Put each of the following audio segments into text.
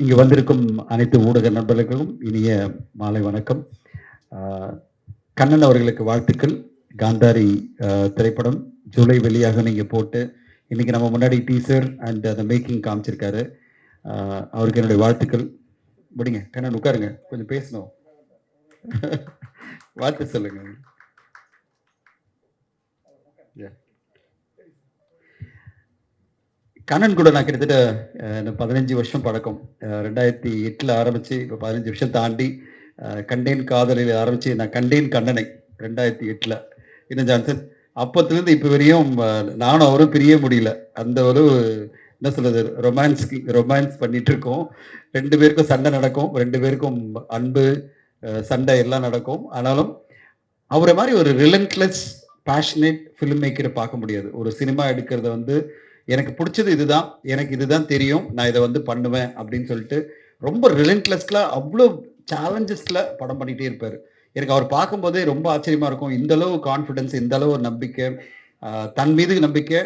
இங்கு வந்திருக்கும் அனைத்து ஊடக நண்பர்களுக்கும் இனிய மாலை வணக்கம். கண்ணன் அவர்களுக்கு வாழ்த்துக்கள். காந்தாரி திரைப்படம் ஜூலை வெளியாக நீங்கள் போட்டு இன்னைக்கு நம்ம முன்னாடி டீசர் அண்ட் அந்த மேக்கிங் காமிச்சிருக்காரு. அவருக்கு என்னுடைய வாழ்த்துக்கள். முடிங்க கண்ணன், உட்காருங்க, கொஞ்சம் பேசணும். வாழ்த்து சொல்லுங்க. கண்ணன் கூட நான் கிட்டத்தட்ட 15 வருஷம் பழக்கம். 2008 ஆரம்பிச்சு இப்போ 15 வருஷம் தாண்டி கண்டேன் காதலில் ஆரம்பிச்சு நான் கண்டேன் கண்ணனை 2008 இன்னும் ஜான்சன். அப்பத்துலேருந்து இப்போ வரையும் நானும் அவரும் பிரிய முடியல. அந்த ஒரு என்ன சொல்றது, ரொமான்ஸ் பண்ணிட்டு இருக்கோம். 2 பேருக்கும் சண்டை நடக்கும், 2 பேருக்கும் அன்பு சண்டை எல்லாம் நடக்கும். ஆனாலும் அவரை மாதிரி ஒரு ரிலன்ட்லெஸ் பேஷனேட் ஃபிலிம் மேக்கரை பார்க்க முடியாது. ஒரு சினிமா எடுக்கிறத வந்து எனக்கு பிடிச்சது இதுதான், எனக்கு இதுதான் தெரியும், நான் இதை வந்து பண்ணுவேன் அப்படின்னு சொல்லிட்டு ரொம்ப ரிலன்ட்லெஸ்ல அவ்வளோ சேலஞ்சஸ்ல படம் பண்ணிட்டே இருப்பார். எனக்கு அவர் பார்க்கும்போதே ரொம்ப ஆச்சரியமா இருக்கும். இந்த அளவு கான்ஃபிடன்ஸ், இந்த அளவு ஒரு நம்பிக்கை, தன் மீது நம்பிக்கை.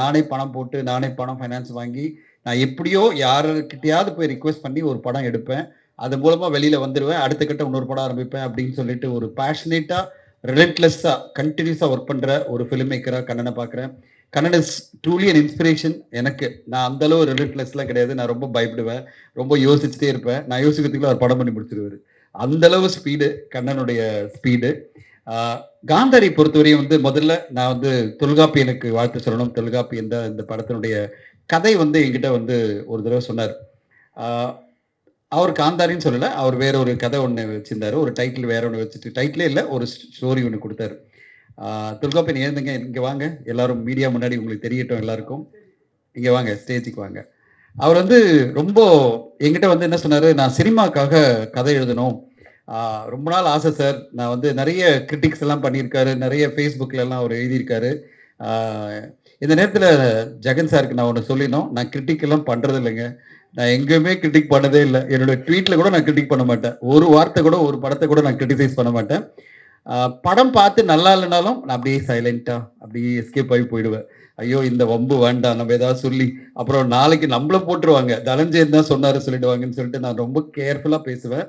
நானே பணம் போட்டு நானே பணம் ஃபைனான்ஸ் வாங்கி நான் எப்படியோ யாருக்கிட்டையாவது போய் ரிக்வெஸ்ட் பண்ணி ஒரு படம் எடுப்பேன், அது மூலமா வெளியில வந்துடுவேன், அடுத்த கட்ட இன்னொரு படம் ஆரம்பிப்பேன் அப்படின்னு சொல்லிட்டு ஒரு பேஷனேட்டா ரிலன்ட்லெஸ்ஸா கண்டினியூஸா ஒர்க் பண்ற ஒரு ஃபிலிம் மேக்கரா கண்ணனை பார்க்குறேன். Kannan is truly an inspiration எனக்கு. நான் அந்த அளவு ரிலன்ட்லெஸ்லாம் கிடையாது. நான் ரொம்ப பயப்படுவேன், ரொம்ப யோசிச்சுட்டே இருப்பேன். நான் யோசிக்கிறதுக்குள்ள அவர் படம் பண்ணி முடிச்சிருவாரு. அந்த அளவு ஸ்பீடு கண்ணனுடைய ஸ்பீடு. காந்தாரி பொறுத்தவரையும் வந்து முதல்ல நான் வந்து தொல்காப்பியனுக்கு வாழ்த்து சொல்லணும். தொல்காப்பியன் தான் இந்த படத்தினுடைய கதை வந்து என்கிட்ட வந்து ஒரு தடவை சொன்னார். அவர் காந்தாரின்னு சொல்லலை, அவர் வேற ஒரு கதை ஒன்று வச்சிருந்தாரு, ஒரு டைட்டில் வேற ஒன்று வச்சுட்டு, டைட்டிலே இல்லை, ஒரு ஸ்டோரி ஒன்று கொடுத்தாரு. தொல்காப்பியன் ஏந்துங்க, இங்கே வாங்க, எல்லாரும் மீடியா முன்னாடி உங்களுக்கு தெரியட்டும், எல்லாருக்கும் இங்கே வாங்க, ஸ்டேஜுக்கு வாங்க. அவர் வந்து ரொம்ப என்கிட்ட வந்து என்ன சொன்னார், நான் சினிமாக்காக கதை எழுதணும், ரொம்ப நாள் ஆசை சார். நான் வந்து நிறைய கிரிட்டிக்ஸ் எல்லாம் பண்ணியிருக்காரு, நிறைய ஃபேஸ்புக்கில் எல்லாம் அவர் எழுதியிருக்காரு. இந்த நேரத்தில் ஜெகன் சாருக்கு நான் ஒன்று சொல்லினோம், நான் கிரிட்டிக் எல்லாம் பண்ணுறது இல்லைங்க, நான் எங்கேயுமே கிரிட்டிக் பண்ணதே இல்லை. என்னோட ட்வீட்டில் கூட நான் கிரிட்டிக் பண்ண மாட்டேன், ஒரு வார்த்தை கூட ஒரு படத்தை கூட நான் கிரிட்டிசைஸ் பண்ண மாட்டேன். படம் பார்த்து நல்லா இல்லைனாலும் நான் அப்படியே சைலண்டா அப்படியே எஸ்கேப் ஆகி போயிடுவேன். ஐயோ இந்த வம்பு வேண்டாம், நம்ம ஏதாவது சொல்லி அப்புறம் நாளைக்கு நம்மள போட்டுருவாங்க, தனஞ்சயன் தான் சொன்னாரு சொல்லிடுவாங்கன்னு சொல்லிட்டு நான் ரொம்ப கேர்ஃபுல்லா பேசுவேன்.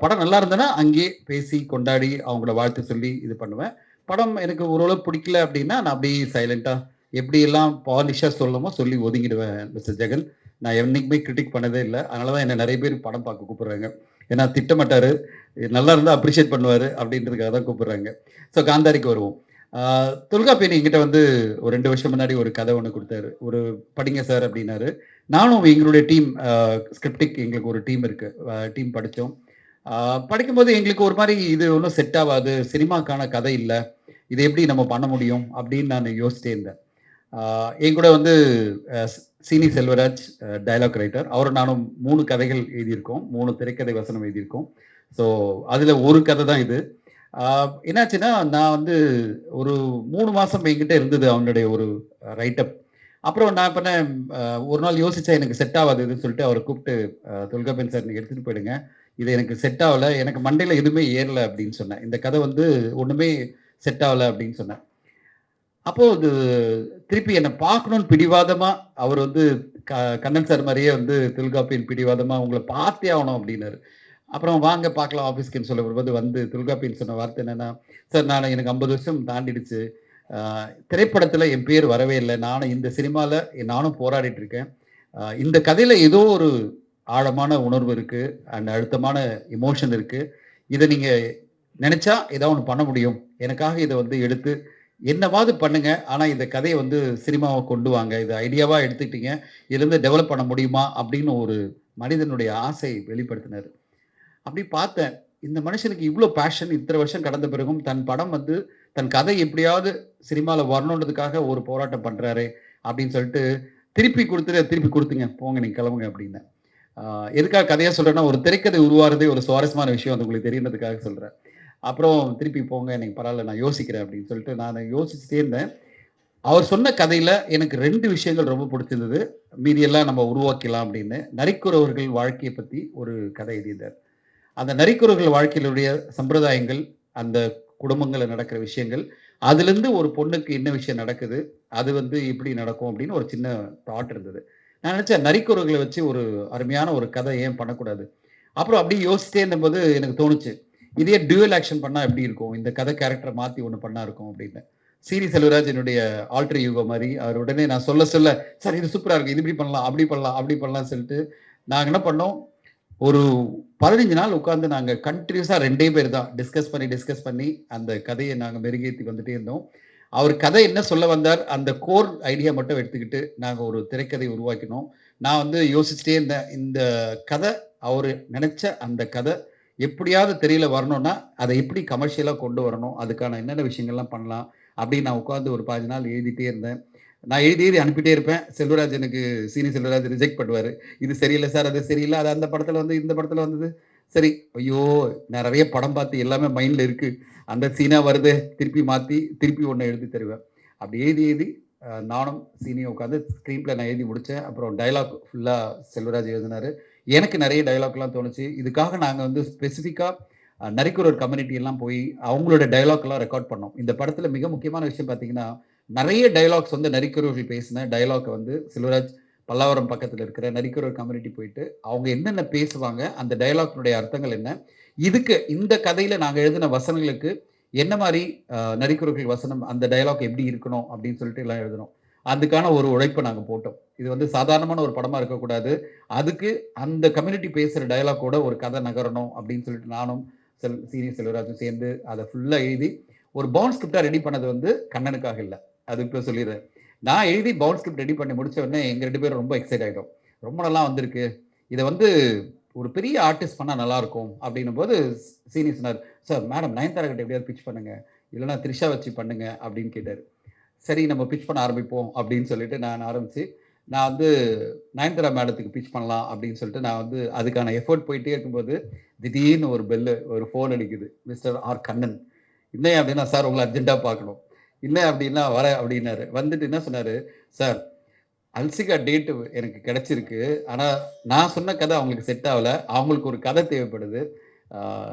படம் நல்லா இருந்தேன்னா அங்கேயே பேசி கொண்டாடி அவங்கள வாழ்த்து சொல்லி இது பண்ணுவேன். படம் எனக்கு ஓரளவு பிடிக்கல அப்படின்னா நான் அப்படியே சைலண்டா எப்படி எல்லாம் பாலிஷா சொல்லணுமோ சொல்லி ஒதுங்கிடுவேன். மிஸ்டர் ஜெகன், நான் என்னைக்குமே கிரிட்டிக் பண்ணதே இல்லை. அதனாலதான் என்ன நிறைய பேர் படம் பார்க்க கூப்பிடுறாங்க. ஏன்னா திட்டமாட்டாரு, நல்லா இருந்தால் அப்ரிஷியேட் பண்ணுவார் அப்படின்றதுக்காக தான் கூப்பிடுறாங்க. ஸோ காந்தாரிக்கு வருவோம். தொல்காப்பியன் என்கிட்ட வந்து ஒரு 2 வருஷம் முன்னாடி ஒரு கதை ஒன்று கொடுத்தாரு. ஒரு படிங்க சார் அப்படின்னாரு. நானும் எங்களுடைய டீம் ஸ்கிரிப்டிக் எங்களுக்கு ஒரு டீம் இருக்கு, டீம் படித்தோம். படிக்கும்போது எங்களுக்கு ஒரு மாதிரி இது ஒன்றும் செட் ஆகாது, சினிமாக்கான கதை இல்லை, இதை எப்படி நம்ம பண்ண முடியும் அப்படின்னு நான் யோசிச்சிட்டே இருந்தேன். என் கூட வந்து சீனி செல்வராஜ் டைலாக் ரைட்டர், அவரும் நானும் 3 கதைகள் எழுதியிருக்கோம், 3 திரைக்கதை வசனம் எழுதியிருக்கோம். ஸோ அதில் ஒரு கதை தான் இது. என்னாச்சுன்னா நான் வந்து ஒரு 3 மாதம் என்கிட்ட இருந்தது அவனுடைய ஒரு ரைட்டப். அப்புறம் நான் பண்ண ஒரு நாள் யோசிச்சா எனக்கு செட் ஆகாது இதுன்னு சொல்லிட்டு அவரை கூப்பிட்டு, தொல்காப்பியன் சார் நீங்கள் எடுத்துகிட்டு போயிடுங்க, இது எனக்கு செட் ஆகலை, எனக்கு மண்டையில் எதுவுமே ஏறலை அப்படின்னு சொன்னேன். இந்த கதை வந்து ஒன்றுமே செட் ஆகலை அப்படின்னு சொன்னேன். அப்போ இது திருப்பி என்னை பார்க்கணும்னு பிடிவாதமா அவர் வந்து கண்ணன் சார் மாதிரியே வந்து தொல்காப்பியன் பிடிவாதமா உங்களை பார்த்தே ஆகணும் அப்படின்னாரு. அப்புறம் வாங்க பார்க்கலாம் ஆஃபீஸ்க்குன்னு சொல்ல வரும்போது வந்து தொல்காப்பியன் சொன்ன வார்த்தை என்னன்னா, சார் நான் எனக்கு 50 வருஷம் தாண்டிடுச்சு, திரைப்படத்தில் என் பேர் வரவே இல்லை, நானும் இந்த சினிமாவில் நானும் போராடிட்டு இருக்கேன், இந்த கதையில் ஏதோ ஒரு ஆழமான உணர்வு இருக்குது அண்ட் அழுத்தமான இமோஷன் இருக்குது, இதை நீங்கள் நினச்சா ஏதாவது ஒன்று பண்ண முடியும், எனக்காக இதை வந்து எடுத்து என்னவாது பண்ணுங்க, ஆனால் இந்த கதையை வந்து சினிமாவை கொண்டு வாங்க, இதை ஐடியாவாக எடுத்துக்கிட்டீங்க, இதுலேருந்து டெவலப் பண்ண முடியுமா அப்படின்னு ஒரு மனிதனுடைய ஆசை வெளிப்படுத்தினார். அப்படி பார்த்தேன், இந்த மனுஷனுக்கு இவ்வளோ பேஷன் இத்தனை வருஷம் கடந்த பிறகும் தன் படம் வந்து தன் கதை எப்படியாவது சினிமாவில் வரணுன்றதுக்காக ஒரு போராட்டம் பண்ணுறாரு அப்படின்னு சொல்லிட்டு திருப்பி கொடுத்துங்க, போங்க நீங்கள் கிளம்புங்க அப்படின்னு. எதுக்காக கதையாக சொல்கிறேன்னா, ஒரு திரைக்கதை உருவாகிறதே ஒரு சுவாரஸ்யமான விஷயம், அது உங்களுக்கு தெரியுன்றதுக்காக சொல்கிறேன். அப்புறம் திருப்பி போங்க, எனக்கு பரவாயில்ல, நான் யோசிக்கிறேன் அப்படின்னு சொல்லிட்டு நான் யோசிச்சுட்டே இருந்தேன். அவர் சொன்ன கதையில் எனக்கு 2 விஷயங்கள் ரொம்ப பிடிச்சிருந்தது, மீதியெல்லாம் நம்ம உருவாக்கலாம் அப்படின்னு. நரிக்குறவர்கள் வாழ்க்கையை பற்றி ஒரு கதை எழுதியிருந்தார். அந்த நரிக்குறவர்கள் வாழ்க்கையிலுடைய சம்பிரதாயங்கள், அந்த குடும்பங்களில் நடக்கிற விஷயங்கள், அதுலேருந்து ஒரு பொண்ணுக்கு என்ன விஷயம் நடக்குது, அது வந்து எப்படி நடக்கும் அப்படின்னு ஒரு சின்ன தாட் இருந்தது. நான் நினைச்சேன் நரிக்குறவர்கள வச்சு ஒரு அருமையான ஒரு கதை ஏன் பண்ணக்கூடாது? அப்புறம் அப்படியே யோசிச்சிட்டே இருந்தபோது எனக்கு தோணுச்சு. இதே டூயல் ஆக்ஷன் பண்ணா எப்படி இருக்கும்? இந்த கதை கேரக்டர மாத்தி ஒண்ணு பண்ணா இருக்கும் அப்படின்னு. சீனி செல்வராஜ் என்னுடைய ஆல்டர் ஈகோ மாரி. அவர் உடனே நான் சொல்ல சொல்ல, "சார் இது சூப்பரா இருக்கு. இது இப்படி பண்ணலாம், அப்படி பண்ணலாம், அப்படி பண்ணலாம்னு" சொல்லிட்டு, நாங்க என்ன பண்ணோம், ஒரு 15 நாள் உட்கார்ந்து நாங்க கன்டினியூஸா 2டே பேர் தான். டிஸ்கஸ் பண்ணி அந்த கதைய நாங்க மெருகேத்தி வந்துட்டே இருந்தோம். அவர் கதை என்ன சொல்ல வந்தார், அந்த கோர் ஐடியா மட்டும் எடுத்துக்கிட்டு, நாங்க ஒரு திரைக்கதை உருவாக்கினோம். நான் வந்து யோசிச்சுட்டே இருந்தேன். இந்த கதை அவரு நெனச்ச அந்த கதை எப்படியாவது திரையில வரணும்னா, அத எப்படி கமர்ஷியலா கொண்டு வரணும்? அதுக்கான என்னென்ன விஷயங்கள்லாம் பண்ணலாம்? அப்படின்னு நான் உட்கார்ந்து ஒரு 15 நாள் எழுதிட்டே இருந்தேன். நான் எழுதி எழுதி அனுப்பிட்டே இருப்பேன். செல்வராஜ் எனக்கு சீனி செல்வராஜ் ரிஜெக்ட் பண்ணுவாரு. இது சரியில்ல சார், அது சரியில்ல. அது அந்த படத்துல வந்து இந்த படத்துல வந்தது. சரி, ஐயோ! நான் நெறைய படம் பார்த்து எல்லாமே மைண்ட்ல இருக்கு. அந்த சீனா வருதே, திருப்பி மாத்தி, திருப்பி ஒண்ண எழுதி தருவேன். அப்படி எழுதி எழுதி நானும் சீனியும் உட்காந்து ஸ்க்ரீன் பிளே நான் எழுதி முடிச்சேன். அப்புறம் டயலாக் ஃபுல்லா செல்வராஜ் எழுதினாரு. எனக்கு நெறைய டயலாக்லாம் தோணுச்சு. இதுக்காக நாங்க வந்து ஸ்பெசிஃபிக்கா நரிக்குறவர் கம்யூனிட்டி எல்லாம் போய் அவங்களோட டயலாக்லாம் ரெக்கார்ட் பண்ணோம். இந்த படத்துல மிக முக்கியமான விஷயம் பார்த்தீங்கன்னா, நெறைய டயலாக்ஸ் வந்து நரிக்குறவர்கள் பேசின டயலாக்க வந்து செல்வராஜ் பல்லாவரம் பக்கத்துல இருக்கிற நரிக்குறவர் கம்யூனிட்டி போயிட்டு, அவங்க என்னென்ன பேசுவாங்க, அந்த டயலாக்னுடைய அர்த்தங்கள் என்ன? இதுக்கு இந்த கதையில நாங்க எழுதின வசனங்களுக்கு என்ன மாரி நரிக்குறவர்கள் வசனம் அந்த டயலாக் எப்படி இருக்கணும் அப்படின்னு சொல்லிட்டு எல்லாம் எழுதினோம். அதுக்கான ஒரு உழைப்ப நாங்க போட்டோம். இது வந்து சாதாரணமான ஒரு படமா இருக்கக்கூடாது. அதுக்கு அந்த கம்யூனிட்டி பேசுற டயலாக்கோட ஒரு கதை நகரணும் அப்படின்னு சொல்லிட்டு நானும் சீனி செல்வராஜும் சேர்ந்து அத ஃபுல்லா எழுதி, ஒரு பவுண்ட் ஸ்கிரிப்ட்டா ரெடி பண்ணது வந்து கண்ணனுக்காக இல்ல. அது இப்ப சொல்லிர்றேன். நான் எழுதி பவுண்ட் ஸ்கிரிப்ட் ரெடி பண்ணி முடிச்ச உடனே எங்க 2 பேரும் ரொம்ப எக்ஸைட் ஆயிட்டோம். ரொம்ப நல்லா வந்திருக்கு. இத வந்து ஒரு பெரிய ஆர்டிஸ்ட் பண்ணா நல்லாருக்கும் அப்டின்னும்போது சீனி சொன்னாரு, "சார் மேடம் நயன்தாரா கிட்ட எப்படியாவது பிட்ச் பண்ணுங்க. இல்லன்னா த்ரிஷா வச்சு பண்ணுங்க" அப்படின்னு கேட்டாரு. சரி நம்ம பிட்ச் பண்ண ஆரம்பிப்போம் அப்படின்னு சொல்லிட்டு நான் ஆரம்பிச்சு, நான் வந்து நயன்தாரா மேடத்துக்கு பிட்ச் பண்ணலாம் அப்படின்னு சொல்லிட்டு நான் வந்து அதுக்கான எஃபோர்ட் போயிட்டே இருக்கும்போது, திடீர்னு ஒரு ஒரு ஃபோன் அடிக்குது. Mister R Kannan. "என்னய்யா?" அப்படின்னா, "சார் உங்கள அர்ஜென்ட்டா பார்க்கணும்." "இல்ல அப்படின்னா வரேன்" அப்படின்னாரு. வந்துட்டு என்ன சொன்னாரு, "சார் அல்சிகா டேட் எனக்கு கிடைச்சிருக்கு. ஆனா நான் சொன்ன கதை அவங்களுக்கு செட் ஆவல. அவங்களுக்கு ஒரு கதை தேவைப்படுது. ஆ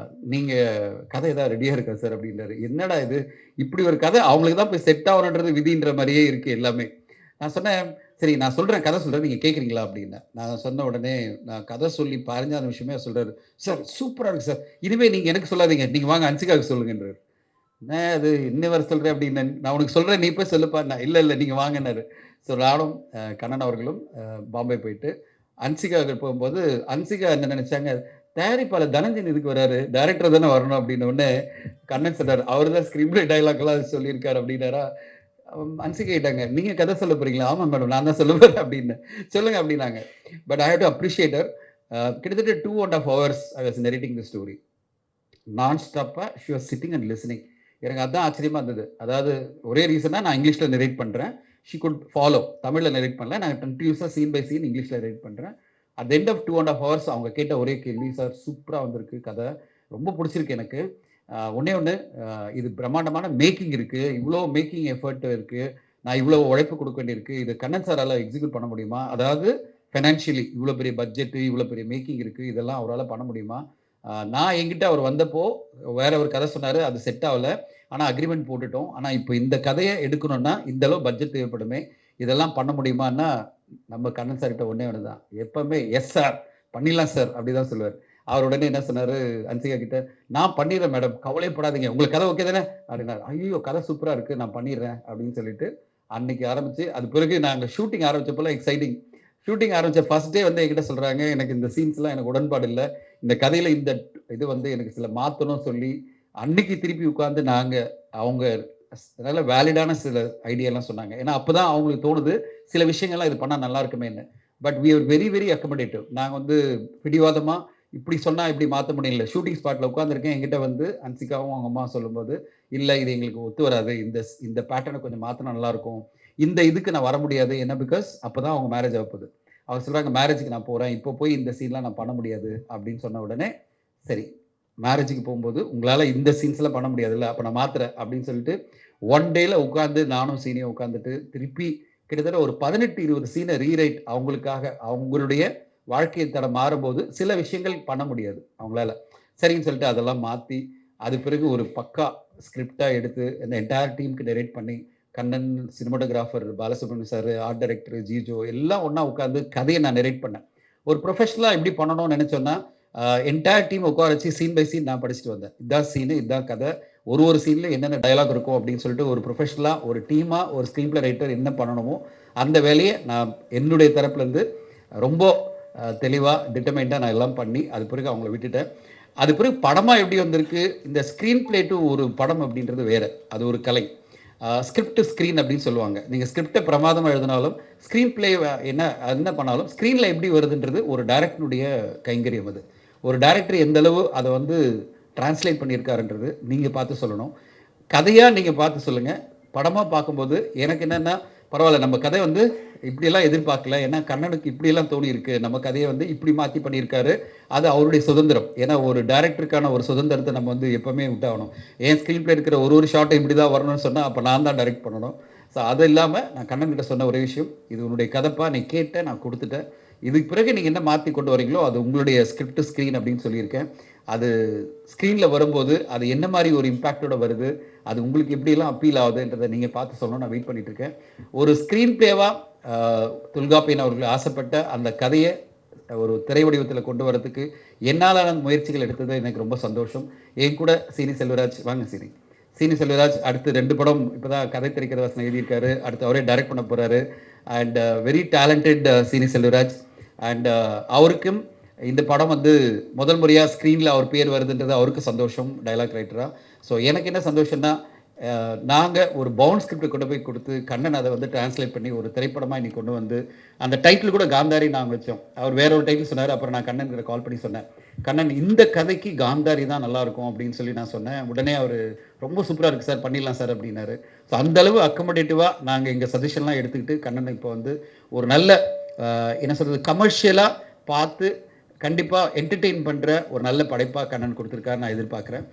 நீங்க கதை ஏதாவது ரெடியா இருக்கா சார்?" அப்படின்னாரு. என்னடா இது! இப்படி ஒரு கதை அவங்களுக்கு தான் போய் செட் ஆவணுன்றது விதின்ற மாரியே இருக்கு எல்லாமே. நான் சொன்னேன், "சரி நான் சொல்றேன், கதை சொல்றேன். நீங்க கேட்கிறீங்களா?" அப்படின்னேன். நான் சொன்ன உடனே நான் கதை சொல்லி 15வது நிமிஷமே சொல்றாரு, "சார் சூப்பரா இருக்கு சார். இனிமே நீங்க எனக்கு சொல்லாதீங்க. நீங்க வாங்க ஹன்சிகாவுக்கு சொல்லுங்கன்றாரு." "என்ன இது இன்ன வேற சொல்ற" அப்படின்னேன். "நான் உனக்கு சொல்றேன். நீ போய் சொல்லுப்பான்னேன்." "இல்ல, இல்ல நீங்க வாங்கன்னாரு." ஸோ நானும் கண்ணன் அவர்களும் பாம்பே போயிட்டு, ஹன்சிகாவுக்கு போகும்போது, ஹன்சிகா என்ன நெனச்சாங்க, தயாரிப்பாளர் தனஞ்சயன் எதுக்கு வராரு? டைரக்டர் தானே வரணும் அப்படின்ன உடனே, கண்ணன் சொன்னாரு, "அவரு தான் ஸ்கிரீன் பிளே டயலாக்லாம் சொல்லியிருக்காரு" அப்படின்னாரா. ஹன்சிகா கேட்டாங்க, "நீங்க கதை சொல்ல போறீங்களா?" "ஆமா மேடம். நான் தான் சொல்ல போறேன்" அப்படின்னேன். "சொல்லுங்க" அப்படின்னாங்க. But I have to appreciate her. கிட்டத்தட்ட 2 1/2 hours I was narrating the story. நான் ஸ்டாப்பா she was sitting and listening. எனக்கு அதான் ஆச்சரியமா இருந்தது. அதாவது ஒரே ரீசனா நான் இங்கிலீஷ்ல நரேட் பண்றேன். She could follow. தமிழ்ல நரேட் பண்ணல. நான் கன்டினியூஸா சீன் பை சீன் இங்கிலீஷ்ல நரேட் பண்றேன். At the end of 2 1/2 hours அவங்க கேட்ட ஒரே கேள்வி, "சார் சூப்பரா வந்திருக்கு கதை. ரொம்ப புடிச்சிருக்கு எனக்கு. ஒண்ணே ஒண்ணு இது பிரம்மாண்டமான மேக்கிங் இருக்கு. இவ்ளோ மேக்கிங் எஃபோர்ட் இருக்கு. நான் இவ்ளோ உழைப்பு குடுக்க வேண்டியிருக்கு. இது கண்ணன் சாரால எக்ஸிக்யூட் பண்ண முடியுமா? அதாவது பைனான்சியலி இவ்ளோ பெரிய பட்ஜெட், இவ்ளோ பெரிய மேக்கிங் இருக்கு. இதெல்லாம் அவரால பண்ண முடியுமா? நான் என்கிட்ட அவர் வந்தப்போ வேற ஒரு கதை சொன்னாரு. அது செட் ஆவல. ஆனா அக்ரீமெண்ட் போட்டுட்டோம். ஆனா இப்ப இந்த கதைய எடுக்கணும்னா, இந்த அளவு பட்ஜெட் தேவைப்படுமே. இதெல்லாம் பண்ண முடியுமான்னா, நம்ம கண்ணன் சார்கிட்ட ஒண்ணே ஒண்ணு தான். எப்பவுமே "எஸ் சார். பண்ணிடலாம் சார்" அப்படிதான் சொல்லுவாரு. அவர் உடனே என்ன சொன்னாரு, ஹன்சிகா கிட்ட, "நான் பண்ணிர்றேன் மேடம். கவலையே படாதீங்க. உங்களுக்கு கதை ஓகே தானே?" அப்படின்னாரு. "ஐய்யயோ! கதை சூப்பரா இருக்கு. நான் பண்ணிர்றேன்" அப்படின்னு சொல்லிட்டு, அன்னைக்கு ஆரம்பிச்சு, அது பிறகு நாங்க ஷூட்டிங் ஆரம்பிச்சப்பலாம் எக்ஸைட்டிங். ஷூட்டிங் ஆரம்பிச்ச ஃபர்ஸ்ட் டே வந்து என்கிட்ட சொல்றாங்க, "எனக்கு இந்த சீன்ஸ்லாம் எனக்கு உடன்பாடு இல்ல. இந்த கதையில இந்த இது வந்து எனக்கு சில மாத்தணும்" சொல்லி, அன்னைக்கு திருப்பி உட்கார்ந்து நாங்க அவங்க நல்ல வேலிடான சில ஐடியாலாம் சொன்னாங்க. ஏன்னா, அப்பதான் அவங்களுக்கு தோணுது, சில விஷயங்கள்லாம் இது பண்ணா நல்லா இருக்குமேன்னு. But we are very, very accommodative. நாங்க வந்து பிடிவாதமா, இப்படி சொன்னா இப்படி மாத்த முடியல. ஷூட்டிங் ஸ்பாட்ல உட்கார்ந்திருக்கேன். என்கிட்ட வந்து ஹன்சிகாவும் அவங்க அம்மாவும் சொல்லும்போது, "இல்ல இது எங்களுக்கு ஒத்து வராது. இந்த பேட்டர்ன கொஞ்சம் மாத்துனா நல்லாருக்கும். இந்த இதுக்கு நான் வர முடியாது." ஏன்னா பிகாஸ் அப்பதான் அவங்க மேரேஜ் ஆகப்போது. அவங்க சொல்றாங்க, "மேரேஜ்க்கு நான் போறேன். இப்போ போய் இந்த சீன்லாம் நான் பண்ண முடியாது." அப்படின்னு சொன்ன உடனே, சரி மேரேஜ்க்கு போம்போது, "உங்களால இந்த சீன்ஸ்லாம் பண்ண முடியாதுல்ல. அப்ப நான் மாத்துறேன்." அப்படின்னு சொல்லிட்டு, ஒன் டேல உட்கார்ந்து நானும் சீனியும் உட்கார்ந்துட்டு, திருப்பி கிட்டத்தட்ட ஒரு 18, 20 சீன ரீரைட் அவங்களுக்காக, அவங்களுடைய வாழ்க்கை தடம் மாறும்போது, சில விஷயங்கள் பண்ண முடியாது அவங்களால. சரின்னு சொல்லிட்டு அதெல்லாம் மாத்தி, அது பிறகு ஒரு பக்கா ஸ்கிரிப்ட்டா எடுத்து, அந்த என்டையர் டீமுக்கு நரேட் பண்ணி, Kannan, cinematographer Balasubramaniam sir, art director Jijo எல்லாம் ஒண்ணா உட்கார்ந்து கதைய நான் நரேட் பண்ணேன். ஒரு ப்ரொஃபஷனலா எப்படி பண்ணணும்னு நெனச்சோம்னா, என்டையர் டீம் உட்கார வச்சு சீன் பை சீன் நான் படிச்சுட்டு வந்தேன். இதான் சீனு, இதான் கதை. ஒரு சீன்ல என்னென்ன டயலாக் இருக்கும் அப்படின்னு சொல்லிட்டு ஒரு ப்ரொஃபஷனலா, ஒரு டீமா, ஒரு ஸ்க்ரீன் பிளே ரைட்டர் என்ன பண்ணணுமோ, அந்த வேலைய நான் என்னுடைய தரப்புலருந்து ரொம்ப தெளிவா, டிட்டர்மைன்டா நான் எல்லாம் பண்ணி, அது பிறகு அவங்கள விட்டுட்டேன். அது பிறகு படமா எப்படி வந்திருக்கு, இந்த ஸ்க்ரீன் பிளே டூ ஒரு படம் அப்படின்றது வேற. அது ஒரு கலை. ஸ்கிரிப்ட் டு ஸ்க்ரீன் அப்படின்னு சொல்லுவாங்க. நீங்க ஸ்கிரிப்ட பிரமாதமா எழுதினாலும், ஸ்க்ரீன் பிளே என்ன பண்ணாலும், ஸ்க்ரீன்ல எப்படி வருதுன்றது ஒரு டைரக்டருடைய கைங்கரியம் அது. ஒரு டைரக்டர் எந்த அளவு அத வந்து டிரான்ஸ்லேட் பண்ணியிருக்காருன்றது நீங்க பார்த்து சொல்லணும். கதையா நீங்க பார்த்து சொல்லுங்க. படமா பார்க்கும்போது எனக்கு என்னன்னா, பரவால்ல நம்ம கதை வந்து இப்படியெல்லாம் எதிர்பார்க்கல. ஏன்னா கண்ணனுக்கு இப்படியெல்லாம் தோணியிருக்கு. நம்ம கதைய வந்து இப்படி மாத்தி பண்ணியிருக்காரு. அது அவருடைய சுதந்திரம். ஏன்னா ஒரு டைரக்டருக்கான ஒரு சுதந்திரத்த நம்ம வந்து எப்பவுமே விட்டாகணும். என் ஸ்க்ரீன் பிளே இருக்கிற ஒரு ஷாட்டும் இப்படி தான் வரணும்னு சொன்னா, அப்ப நான் தான் டைரக்ட் பண்ணணும். ஸோ அது இல்லாம நான் கண்ணன் கிட்ட சொன்ன ஒரே விஷயம், இது உன்னுடைய கதைப்பா நீ கேட்ட, நான் குடுத்துட்டேன். இதுக்கு பிறகு நீங்க என்ன மாத்தி கொண்டு வரீங்களோ, அது உங்களுடைய ஸ்கிரிப்ட் ஸ்க்ரீன் அப்படின்னு சொல்லியிருக்கேன். அது ஸ்க்ரீன்ல வரும்போது, அது என்ன மாரி ஒரு இம்பாக்ட்டோட வருது, அது உங்களுக்கு எப்படியெல்லாம் அப்பீல் ஆகுதுன்றத நீங்க பார்த்து சொல்லணும்னு நான் வெயிட் பண்ணிட்டு இருக்கேன். ஒரு ஸ்க்ரீன் பிளேவா தொல்காப்பியன் அவர்கள் ஆசைப்பட்ட அந்த கதைய ஒரு திரை வடிவத்துல கொண்டு வரதுக்கு என்னாலான முயற்சிகள் எடுத்தது எனக்கு ரொம்ப சந்தோஷம். என் கூட சீனி செல்வராஜ் வாங்க சீனி. சீனி செல்வராஜ் அடுத்து 2 படம் இப்பதான் கதை திரைக்கதை வசனம் எழுதியிருக்காரு. அடுத்து அவரே டைரக்ட் பண்ண போறாரு. அண்ட் வெரி டேலண்டட் சீனி செல்வராஜ். அண்ட் அவருக்கும் இந்த படம் வந்து முதல் முறையா ஸ்க்ரீன்ல அவர் பேர் வருதுன்றது அவருக்கு சந்தோஷம் டயலாக் ரைட்டரா. ஸோ எனக்கு என்ன சந்தோஷம்னா, நாங்க ஒரு பவுண்ட் ஸ்கிரிப்ட் கொண்டு போய் குடுத்து, கண்ணன் அத வந்து டிரான்ஸ்லேட் பண்ணி ஒரு திரைப்படமா இன்னைக்கு கொண்டு வந்து, அந்த டைட்டில் கூட காந்தாரி நாங்க வச்சோம். அவர் வேற ஒரு டைட்டில் சொன்னாரு. அப்புறம் நான் கண்ணன் கிட்ட கால் பண்ணி சொன்னேன். கண்ணன் இந்த கதைக்கு காந்தாரி தான் நல்லா இருக்கும் அப்படின்னு சொல்லி நான் சொன்னேன். உடனே அவரு ரொம்ப சூப்பரா இருக்கு சார், பண்ணிடலாம் சார் அப்படின்னாரு. ஸோ அந்த அளவு அக்கமடேட்டிவா நாங்க எங்க சஜஷன்லாம் எடுத்துக்கிட்டு கண்ணன் இப்போ வந்து ஒரு நல்ல என்ன சொல்றது கமர்ஷியலா பார்த்து கண்டிப்பா என்டர்டெயின் பண்ற ஒரு நல்ல படைப்பா கண்ணன் கொடுத்திருக்காரு நான் எதிர்பார்க்கிறேன்.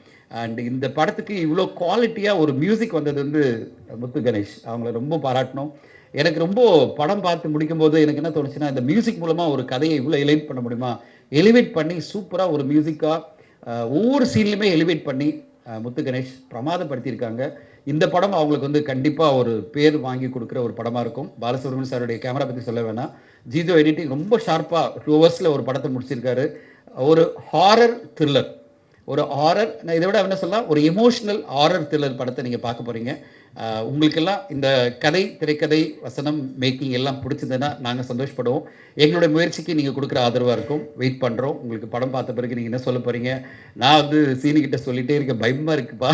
அண்ட் இந்த படத்துக்கு இவ்வளோ குவாலிட்டியா ஒரு மியூசிக் வந்தது வந்து முத்து கணேஷ் அவங்கள ரொம்ப பாராட்டணும். எனக்கு ரொம்ப படம் பார்த்து முடிக்கும்போது எனக்கு என்ன தோணுச்சுன்னா, இந்த மியூசிக் மூலமா ஒரு கதையை இவ்வளோ எலிவேட் பண்ண முடியுமா? எலிவேட் பண்ணி சூப்பரா ஒரு மியூசிக்கா ஒவ்வொரு சீன்லையுமே எலிவேட் பண்ணி முத்து கணேஷ் பிரமாதப்படுத்தியிருக்காங்க. இந்த படம் அவங்களுக்கு வந்து கண்டிப்பா ஒரு பேர் வாங்கி கொடுக்குற ஒரு படமா இருக்கும். பாலசுப்ரமணியம் சாருடைய கேமரா பத்தி சொல்ல வேணாம். ஜிஜோ எடிட்டிங் ரொம்ப ஷார்ப்பா 2 ஹவர்ஸ்ல ஒரு படத்தை முடிச்சிருக்காரு. ஒரு ஹாரர் த்ரில்லர். ஒரு ஹாரர் நான் இதை விட என்ன சொல்லலாம், ஒரு எமோஷனல் ஹாரர் த்ரில்லர் படத்தை நீங்க பார்க்க போறீங்க. உங்களுக்கெல்லாம் இந்த கதை, திரைக்கதை, வசனம், மேக்கிங் எல்லாம் பிடிச்சதுன்னா நாங்க சந்தோஷப்படுவோம். எங்களுடைய முயற்சிக்கு நீங்க கொடுக்குற ஆதரவா இருக்கும். வெயிட் பண்றோம். உங்களுக்கு படம் பார்த்த பிறகு நீங்க என்ன சொல்ல போறீங்க? நான் வந்து சீனி கிட்ட சொல்லிட்டே இருக்கேன். பயமா இருக்குப்பா.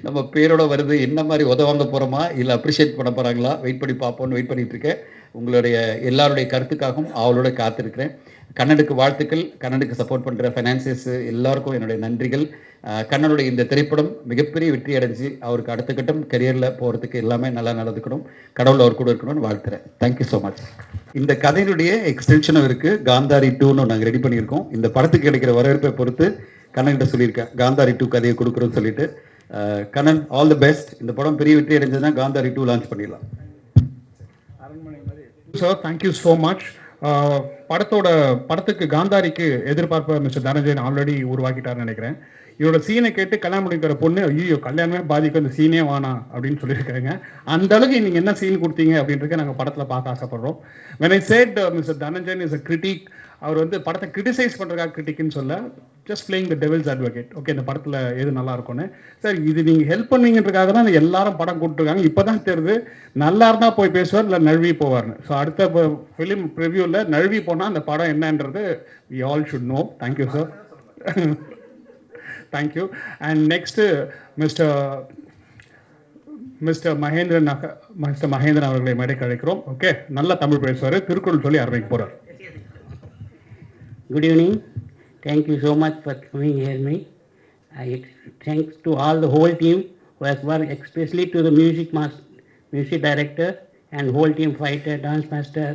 நம்ம பேரோட வருது. என்ன மாரி உதவாங்க போறோமா? இல்ல அப்ரிஷியேட் பண்ண போறாங்களா? வெயிட் பண்ணி பார்ப்போம்னு வெயிட் பண்ணிட்டு இருக்கேன். உங்களுடைய எல்லாருடைய கருத்துக்காகவும் ஆவலோட காத்திருக்கிறேன். கண்ணனுக்கு வாழ்த்துக்கள். கண்ணனுக்கு சப்போர்ட் பண்ற ஃபைனான்சியர்ஸ் எல்லாருக்கும் என்னுடைய நன்றிகள். கண்ணனுடைய இந்த திரைப்படம் மிகப்பெரிய வெற்றி அடைஞ்சு அவருக்கு அடுத்த கட்டம் கரியர்ல போறதுக்கு எல்லாமே நல்லா நடந்துக்கணும். கடவுள் அவர் கூட இருக்கணும்னு வாழ்த்துறேன். Thank you so much. இந்த கதையினுடைய எக்ஸ்டென்ஷனும் இருக்கு. காந்தாரி 2ன்னு நாங்கள் ரெடி பண்ணியிருக்கோம். இந்த படத்துக்கு கிடைக்கிற வரவேற்பை பொறுத்து கண்ணன்கிட்ட சொல்லியிருக்கேன். காந்தாரி 2 கதையை கொடுக்குறோன்னு சொல்லிட்டு. Kannan all the best. இந்த படம் பெரிய வெற்றி அடைஞ்சதுன்னா காந்தாரி 2 லான்ச் பண்ணிடலாம். Sir thank you so much. படத்துக்கு காந்தாரிக்கு எதிர்பார்ப்பை மிஸ்டர் தனஞ்சயன் ஆல்ரெடி உருவாக்கிட்டாருன்னு நினைக்கிறேன். இதோட சீனை கேட்டு கல்யாணம் பண்ணிக்கிற பொண்ணு ஐயோ கல்யாணமே பாதிக்கும், இந்த சீனே வேணாம் அப்படின்னு சொல்லியிருக்காங்க. அந்த அளவுக்கு நீங்கள் என்ன சீன் கொடுத்தீங்க அப்படின்றத நாங்கள் படத்தில் பார்க்க ஆசைப்படுறோம். when I said mister Dhananjayan is a critic, அவர் வந்து படத்தை கிரிட்டிசைஸ் பண்ணுறதுக்காக கிரிட்டிக்னு சொல்ல, just playing the devil's advocate. Okay இந்த படத்தில் எது நல்லா இருக்கும்னு சார் இது நீங்கள் ஹெல்ப் பண்ணீங்கன்றதுக்காக தான் எல்லாரும் படம் கொடுத்துருக்காங்க. இப்போ தான் தெரியுது நல்லா இருந்தால் போய் பேசுவார், இல்லை நழுவி போவார்னு. ஸோ அடுத்த ஃபிலிம் ப்ரிவியூவில் நழுவி போனால் அந்த படம் என்னன்றது we all should know. Thank you sir. Thank you. And next mister Mahendran அவர்களை மேடைக்கு அழைக்கிறோம். ஓகே நல்லா தமிழ் பேசுவார், திருக்குறள் சொல்லி ஆரம்பிக்க போகிறார். Good evening. Thank you so much for coming here. Thanks to all the whole team who has worked, especially to the music director and whole team, fighter, dance master.